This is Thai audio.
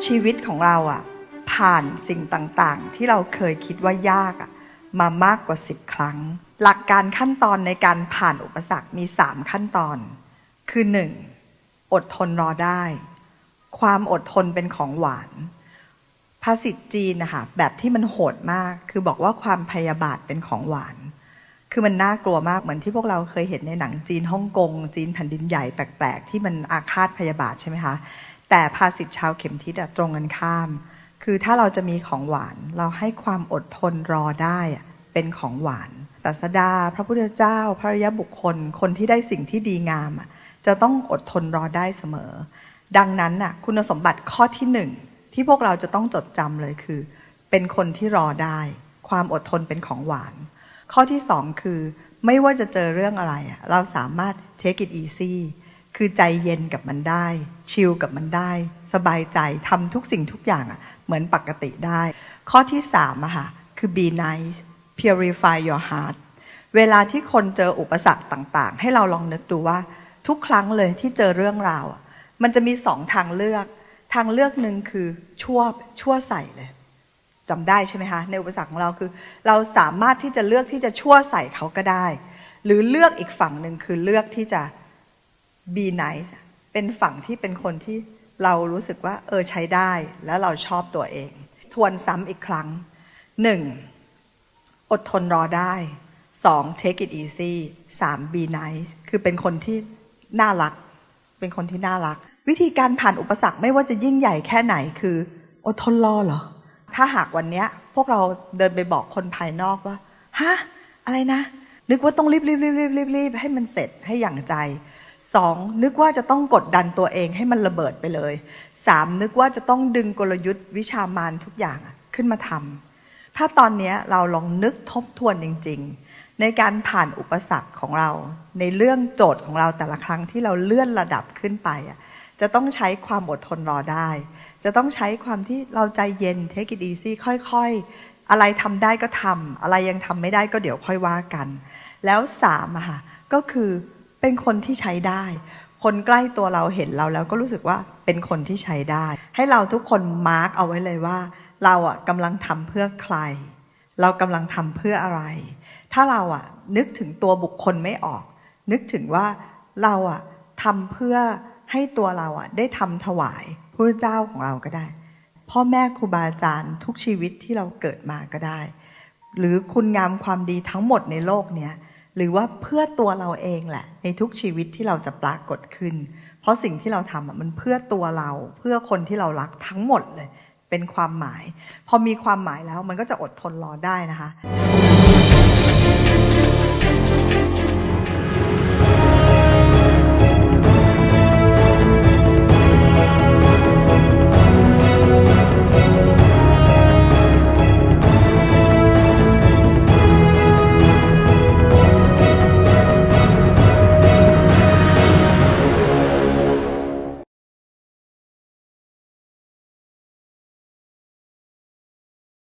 ชีวิตของเราผ่านสิ่งต่างๆที่เราเคยคิดว่ายากมามากกว่า10 ครั้งหลักการขั้นตอนในการผ่านอุปสรรคมี3ขั้นตอนคือ 1. อดทนรอได้ความอดทนเป็นของหวานภาษิตจีนนะคะแบบที่มันโหดมากคือบอกว่าความพยาบาทเป็นของหวานคือมันน่ากลัวมากเหมือนที่พวกเราเคยเห็นในหนังจีนฮ่องกงจีนแผ่นดินใหญ่แปลกๆที่มันอาฆาตพยาบาทใช่ไหมคะแต่ภาษิตชาวเข็มทิศตรงกันข้ามคือถ้าเราจะมีของหวานเราให้ความอดทนรอได้เป็นของหวานศาสดาพระพุทธเจ้าพระอริยบุคคลคนที่ได้สิ่งที่ดีงามจะต้องอดทนรอได้เสมอดังนั้นคุณสมบัติข้อที่1ที่พวกเราจะต้องจดจำเลยคือเป็นคนที่รอได้ความอดทนเป็นของหวานข้อที่2คือไม่ว่าจะเจอเรื่องอะไรเราสามารถ take it easy คือใจเย็นกับมันได้ชิลกับมันได้สบายใจทำทุกสิ่งทุกอย่างเหมือนปกติได้ข้อที่3คือ be nice purify your heart เวลาที่คนเจออุปสรรคต่างๆให้เราลองนึกดูว่าทุกครั้งเลยที่เจอเรื่องราวมันจะมี2 ทางเลือกทางเลือกหนึ่งคือชั่วใส่เลยจำได้ใช่ไหมคะในอุปสรรคของเราคือเราสามารถที่จะเลือกที่จะชั่วใส่เขาก็ได้หรือเลือกอีกฝั่งหนึ่งคือเลือกที่จะ be nice เป็นฝั่งที่เป็นคนที่เรารู้สึกว่าใช้ได้แล้วเราชอบตัวเองทวนซ้ำอีกครั้ง 1. อดทนรอได้2. take it easy 3. be nice คือเป็นคนที่น่ารักเป็นคนที่น่ารักวิธีการผ่านอุปสรรคไม่ว่าจะยิ่งใหญ่แค่ไหนคืออดทนรอเหรอถ้าหากวันนี้พวกเราเดินไปบอกคนภายนอกว่าฮะอะไรนะนึกว่าต้องรีบให้มันเสร็จให้อย่างใจ2นึกว่าจะต้องกดดันตัวเองให้มันระเบิดไปเลย3นึกว่าจะต้องดึงกลยุทธ์วิชามารทุกอย่างขึ้นมาทำถ้าตอนนี้เราลองนึกทบทวนจริงๆในการผ่านอุปสรรคของเราในเรื่องโจทย์ของเราแต่ละครั้งที่เราเลื่อนระดับขึ้นไปจะต้องใช้ความอดทนรอได้จะต้องใช้ความที่เราใจเย็น take it easy ค่อยๆอะไรทำได้ก็ทำอะไรยังทำไม่ได้ก็เดี๋ยวค่อยว่ากันแล้ว3ก็คือเป็นคนที่ใช้ได้คนใกล้ตัวเราเห็นเราแล้วก็รู้สึกว่าเป็นคนที่ใช้ได้ให้เราทุกคนมาร์กเอาไว้เลยว่าเรากำลังทำเพื่อใครเรากำลังทำเพื่ออะไรถ้าเรานึกถึงตัวบุคคลไม่ออกนึกถึงว่าเราทำเพื่อให้ตัวเราได้ทำถวายพระเจ้าของเราก็ได้พ่อแม่ครูบาอาจารย์ทุกชีวิตที่เราเกิดมาก็ได้หรือคุณงามความดีทั้งหมดในโลกเนี้ยหรือว่าเพื่อตัวเราเองแหละในทุกชีวิตที่เราจะปรากฏขึ้นเพราะสิ่งที่เราทำมันเพื่อตัวเราเพื่อคนที่เรารักทั้งหมดเลยเป็นความหมายพอมีความหมายแล้วมันก็จะอดทนรอได้นะคะ